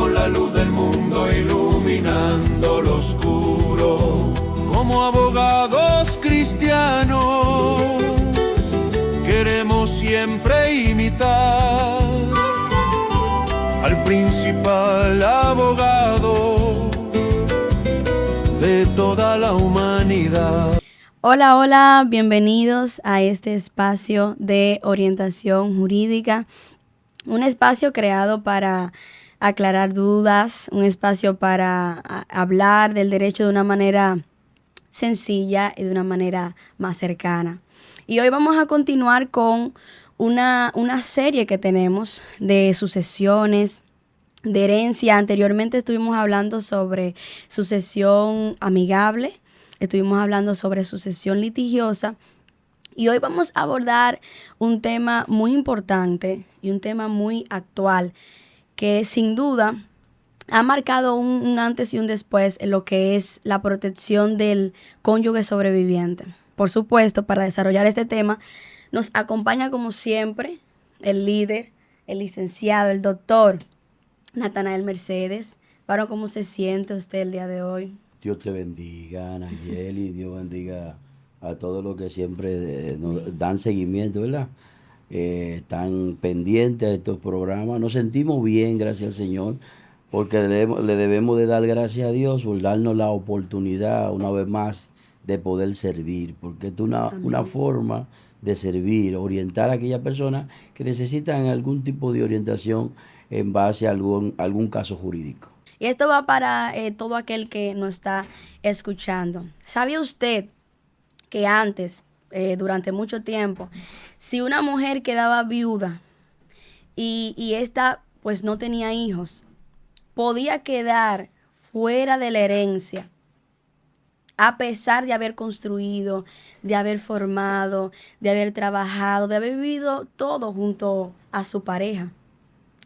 Somos la luz del mundo iluminando lo oscuro. Como abogados cristianos queremos siempre imitar al principal abogado de toda la humanidad. Hola, hola, bienvenidos a este espacio de orientación jurídica, un espacio creado para aclarar dudas, un espacio para hablar del derecho de una manera sencilla y de una manera más cercana. Y hoy vamos a continuar con una serie que tenemos de sucesiones, de herencia. Anteriormente estuvimos hablando sobre sucesión amigable, estuvimos hablando sobre sucesión litigiosa y hoy vamos a abordar un tema muy importante y un tema muy actual que sin duda ha marcado un antes y un después en lo que es la protección del cónyuge sobreviviente. Por supuesto, para desarrollar este tema nos acompaña como siempre el líder, el licenciado, el doctor Natanael Mercedes. Varón, ¿cómo se siente usted el día de hoy? Dios te bendiga, Nayeli, Dios bendiga a todos los que siempre nos dan seguimiento, ¿verdad? Están pendientes a estos programas. Nos sentimos bien, gracias al Señor, porque le debemos de dar gracias a Dios por darnos la oportunidad una vez más de poder servir, porque es una forma de servir, orientar a aquellas personas que necesitan algún tipo de orientación en base a algún caso jurídico. Y esto va para todo aquel que nos está escuchando. ¿Sabe usted que antes, durante mucho tiempo, si una mujer quedaba viuda y esta pues no tenía hijos, podía quedar fuera de la herencia a pesar de haber construido, de haber formado, de haber trabajado, de haber vivido todo junto a su pareja?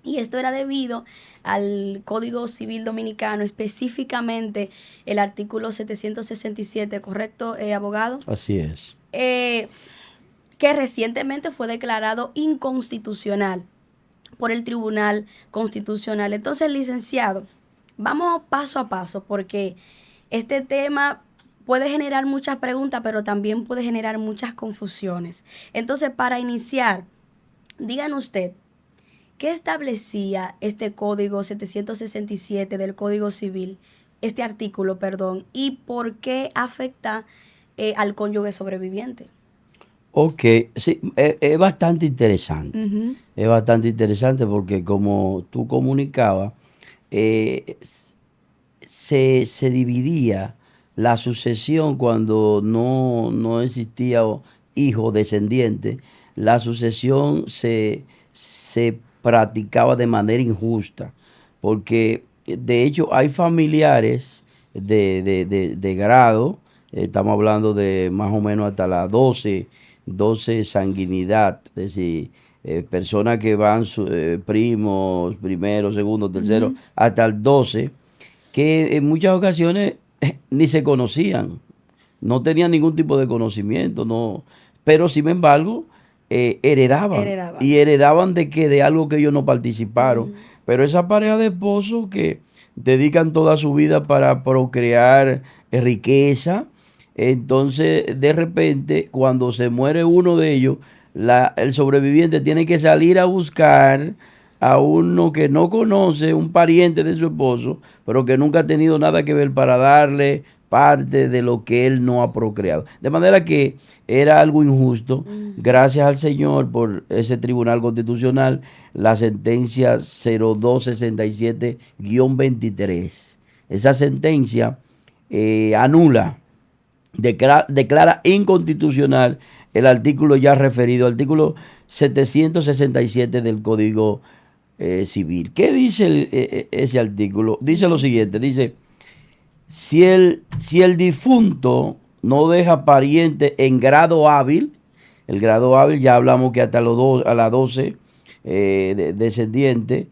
Y esto era debido al Código Civil Dominicano, específicamente el artículo 767, ¿correcto, abogado? Así es. Que recientemente fue declarado inconstitucional por el Tribunal Constitucional. Entonces, licenciado, vamos paso a paso porque este tema puede generar muchas preguntas, pero también puede generar muchas confusiones. Entonces, para iniciar, díganos usted, ¿qué establecía este Código 767 del Código Civil, este artículo, perdón, y por qué afecta al cónyuge sobreviviente? Ok, sí, es bastante interesante. Uh-huh. Es bastante interesante porque como tú comunicabas, se dividía la sucesión cuando no existía hijo descendiente. La sucesión se practicaba de manera injusta, porque de hecho hay familiares de grado, estamos hablando de más o menos hasta la 12 sanguinidad, es decir, personas que van primos, primero, segundo, tercero, uh-huh, hasta el 12, que en muchas ocasiones ni se conocían, no tenían ningún tipo de conocimiento, no, pero sin embargo heredaban. Y heredaban de algo que ellos no participaron. Uh-huh. Pero esa pareja de esposos que dedican toda su vida para procrear riqueza, entonces de repente cuando se muere uno de ellos, el sobreviviente tiene que salir a buscar a uno que no conoce, un pariente de su esposo, pero que nunca ha tenido nada que ver para darle parte de lo que él no ha procreado. De manera que era algo injusto. Gracias al Señor por ese Tribunal Constitucional, la sentencia 0267-23. Esa sentencia anula, declara inconstitucional el artículo ya referido, artículo 767 del Código Civil. ¿Qué dice ese artículo? Dice lo siguiente, dice: Si el difunto no deja pariente en grado hábil, el grado hábil ya hablamos que hasta a la 12 descendiente,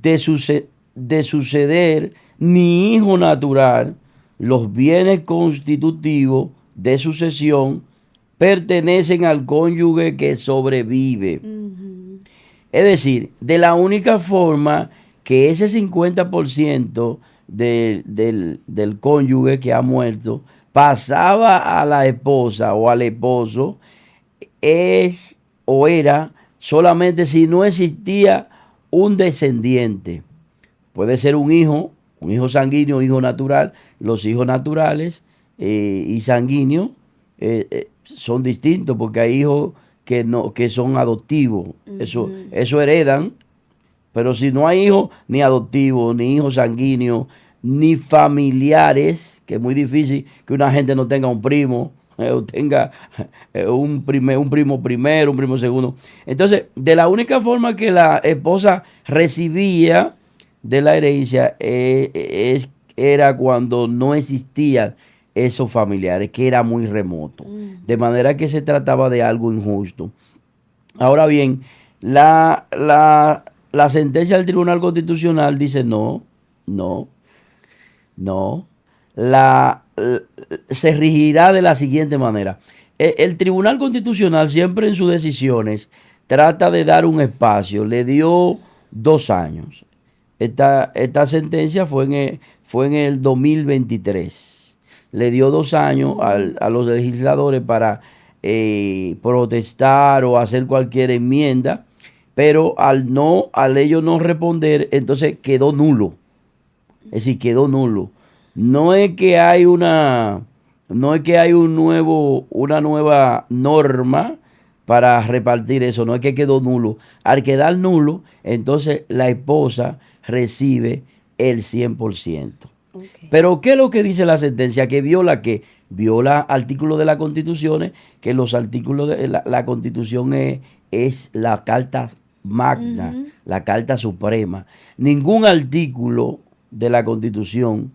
de suceder ni hijo natural, los bienes constitutivos de sucesión pertenecen al cónyuge que sobrevive. Uh-huh. Es decir, de la única forma que ese 50% del cónyuge que ha muerto pasaba a la esposa o al esposo es o era solamente si no existía un descendiente. Puede ser un hijo sanguíneo, un hijo natural. Los hijos naturales y sanguíneos son distintos porque hay hijos que son adoptivos. Eso heredan. Pero si no hay hijos ni adoptivos, ni hijos sanguíneos, ni familiares, que es muy difícil que una gente no tenga un primo, o tenga un primo primero, un primo segundo. Entonces, de la única forma que la esposa recibía de la herencia era cuando no existían esos familiares, que era muy remoto. De manera que se trataba de algo injusto. Ahora bien, la sentencia del Tribunal Constitucional dice no. Se regirá de la siguiente manera. El Tribunal Constitucional siempre en sus decisiones trata de dar un espacio. Le dio 2 años. Esta sentencia fue en el 2023. Le dio 2 años a los legisladores para protestar o hacer cualquier enmienda, pero al ellos no responder, entonces quedó nulo. Es decir, quedó nulo. No es que hay una nueva norma para repartir eso, no es que quedó nulo. Al quedar nulo, entonces la esposa recibe el 100%. Okay. Pero ¿qué es lo que dice la sentencia? Que viola artículos de la Constitución, que los artículos de la Constitución es la Carta Magna, la Carta Suprema. Ningún artículo de la Constitución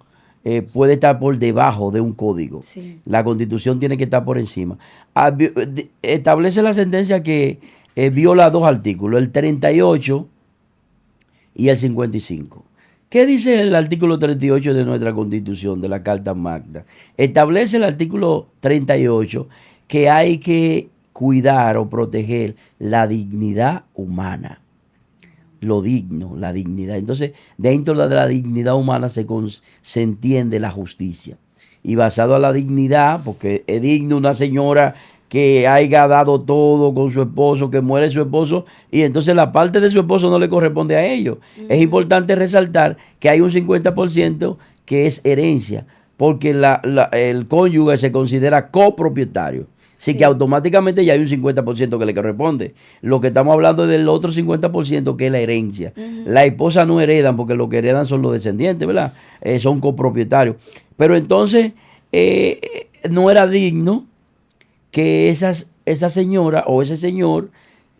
puede estar por debajo de un código. Sí. La Constitución tiene que estar por encima. Establece la sentencia que viola 2 artículos, el 38 y el 55. ¿Qué dice el artículo 38 de nuestra Constitución, de la Carta Magna? Establece el artículo 38 que hay que cuidar o proteger la dignidad humana. Lo digno, la dignidad. Entonces, dentro de la dignidad humana se entiende la justicia. Y basado a la dignidad, porque es digno una señora que haya dado todo con su esposo, que muere su esposo, y entonces la parte de su esposo no le corresponde a ellos. Es importante resaltar que hay un 50% que es herencia, porque el cónyuge se considera copropietario. Así que automáticamente ya hay un 50% que le corresponde. Lo que estamos hablando es del otro 50% que es la herencia. La esposa no heredan porque lo que heredan son los descendientes, ¿verdad? Son copropietarios. Pero entonces no era digno que esa señora o ese señor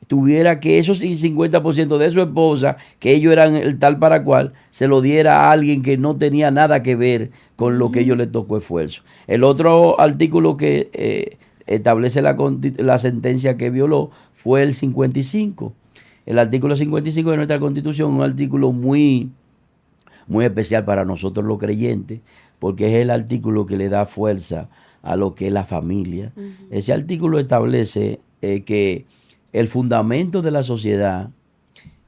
tuviera que esos 50% de su esposa, que ellos eran el tal para cual, se lo diera a alguien que no tenía nada que ver con lo que ellos le tocó esfuerzo. El otro artículo que establece la sentencia que violó fue el 55. El artículo 55 de nuestra Constitución es un artículo muy, muy especial para nosotros los creyentes, porque es el artículo que le da fuerza a lo que es la familia. Ese artículo establece que el fundamento de la sociedad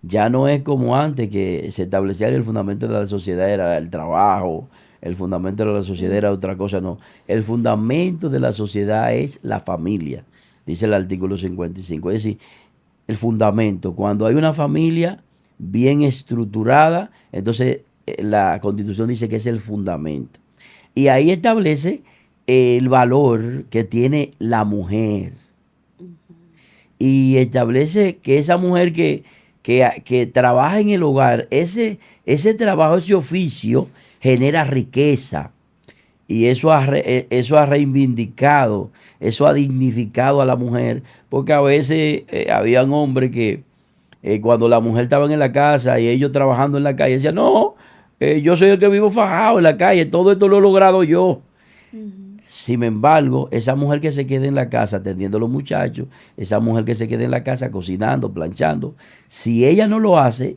ya no es como antes, que se establecía que el fundamento de la sociedad era el trabajo, el fundamento de la sociedad era otra cosa, no. El fundamento de la sociedad es la familia, dice el artículo 55. Es decir, el fundamento, cuando hay una familia bien estructurada, entonces la Constitución dice que es el fundamento. Y ahí establece el valor que tiene la mujer. Y establece que esa mujer que trabaja en el hogar, ese trabajo, ese oficio, genera riqueza. Y eso ha reivindicado, eso ha dignificado a la mujer, porque a veces habían hombres que cuando la mujer estaba en la casa y ellos trabajando en la calle, decían, no, yo soy el que vivo fajado en la calle, todo esto lo he logrado yo. Sin embargo, esa mujer que se quede en la casa atendiendo a los muchachos, esa mujer que se quede en la casa cocinando, planchando, si ella no lo hace,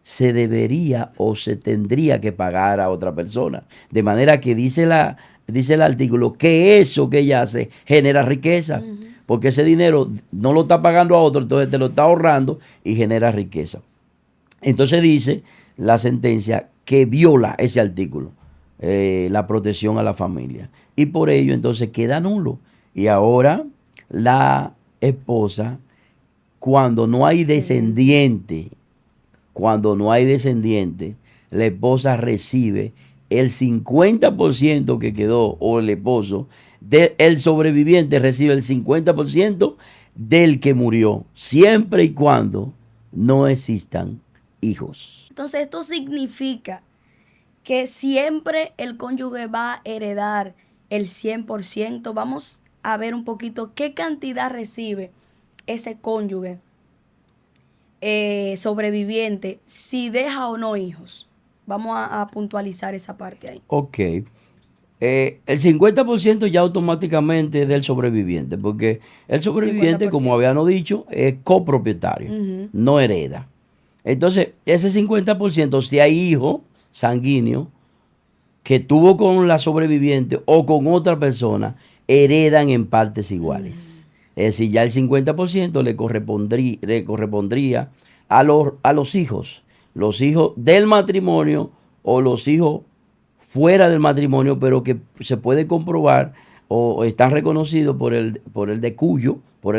se debería o se tendría que pagar a otra persona. De manera que dice el artículo que eso que ella hace genera riqueza, porque ese dinero no lo está pagando a otro, entonces te lo está ahorrando y genera riqueza. Entonces dice la sentencia que viola ese artículo, la protección a la familia. Y por ello entonces queda nulo. Y ahora la esposa, cuando no hay descendiente, la esposa recibe el 50% que quedó, o el esposo, el sobreviviente recibe el 50% del que murió, siempre y cuando no existan hijos. Entonces esto significa que siempre el cónyuge va a heredar el 100%. Vamos a ver un poquito qué cantidad recibe ese cónyuge sobreviviente, si deja o no hijos. Vamos a puntualizar esa parte ahí. Ok. El 50% ya automáticamente es del sobreviviente, porque el sobreviviente, 50%. como habíamos dicho, es copropietario, no hereda. Entonces, ese 50%, si hay hijo sanguíneo que tuvo con la sobreviviente o con otra persona, heredan en partes iguales. Es decir, ya el 50% le correspondría a los hijos del matrimonio o los hijos fuera del matrimonio, pero que se puede comprobar o están reconocidos por el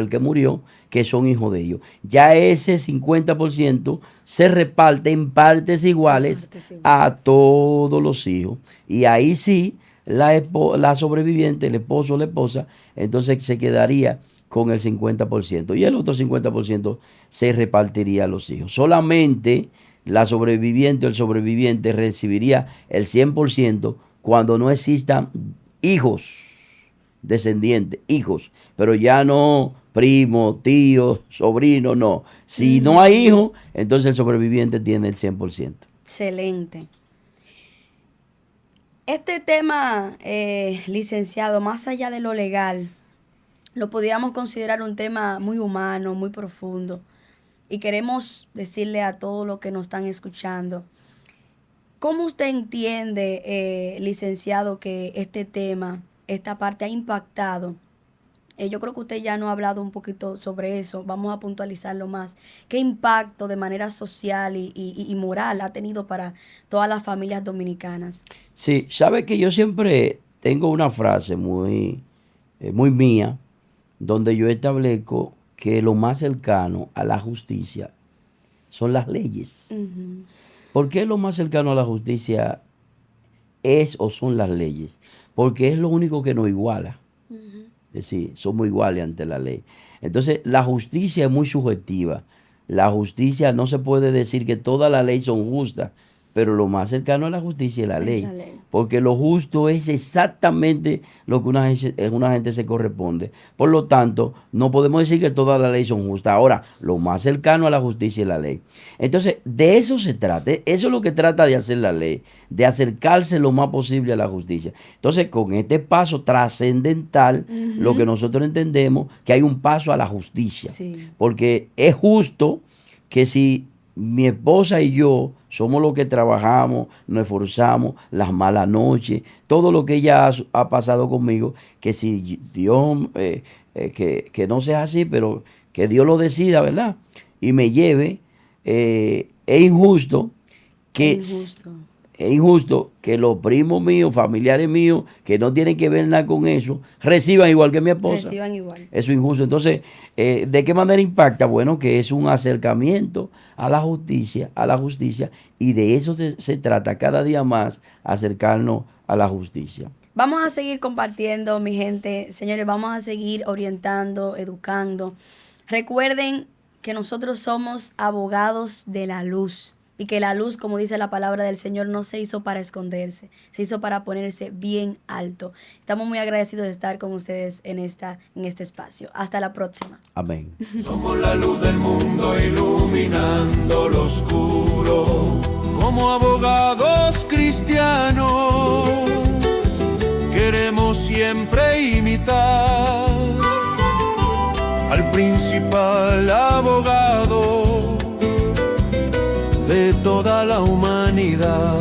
que murió, que son hijos de ellos. Ya ese 50% se reparte en partes iguales a todos los hijos. Y ahí sí, la sobreviviente, el esposo o la esposa, entonces se quedaría con el 50%. Y el otro 50% se repartiría a los hijos. Solamente la sobreviviente o el sobreviviente recibiría el 100% cuando no existan hijos, descendientes, hijos, pero ya no primo, tío, sobrino, no. Si no hay hijos, entonces el sobreviviente tiene el 100%. Excelente. Este tema, licenciado, más allá de lo legal, lo podríamos considerar un tema muy humano, muy profundo. Y queremos decirle a todos los que nos están escuchando, ¿cómo usted entiende, licenciado, que este tema, esta parte ha impactado? Yo creo que usted ya nos ha hablado un poquito sobre eso, vamos a puntualizarlo más. ¿Qué impacto de manera social y moral ha tenido para todas las familias dominicanas? Sí, sabe que yo siempre tengo una frase muy mía, donde yo establezco que lo más cercano a la justicia son las leyes. ¿Por qué lo más cercano a la justicia es o son las leyes? Porque es lo único que nos iguala. Es decir, somos iguales ante la ley. Entonces, la justicia es muy subjetiva. La justicia, no se puede decir que todas las leyes son justas, pero lo más cercano a la justicia es la ley. Porque lo justo es exactamente lo que una gente se corresponde. Por lo tanto, no podemos decir que todas las leyes son justas. Ahora, lo más cercano a la justicia es la ley. Entonces, de eso se trata. Eso es lo que trata de hacer la ley, de acercarse lo más posible a la justicia. Entonces, con este paso trascendental, lo que nosotros entendemos, que hay un paso a la justicia. Porque es justo que si mi esposa y yo somos los que trabajamos, nos esforzamos, las malas noches, todo lo que ella ha pasado conmigo, que si Dios, que no sea así, pero que Dios lo decida, ¿verdad? Y me lleve, es injusto que los primos míos, familiares míos, que no tienen que ver nada con eso, reciban igual que mi esposa. Reciban igual. Eso es injusto. Entonces, ¿de qué manera impacta? Bueno, que es un acercamiento a la justicia, y de eso se trata cada día más, acercarnos a la justicia. Vamos a seguir compartiendo, mi gente. Señores, vamos a seguir orientando, educando. Recuerden que nosotros somos abogados de la luz. Y que la luz, como dice la palabra del Señor, no se hizo para esconderse, se hizo para ponerse bien alto. Estamos muy agradecidos de estar con ustedes en este espacio. Hasta la próxima. Amén. Somos la luz del mundo iluminando lo oscuro. Como abogados cristianos queremos siempre imitar al principal abogado de toda la humanidad.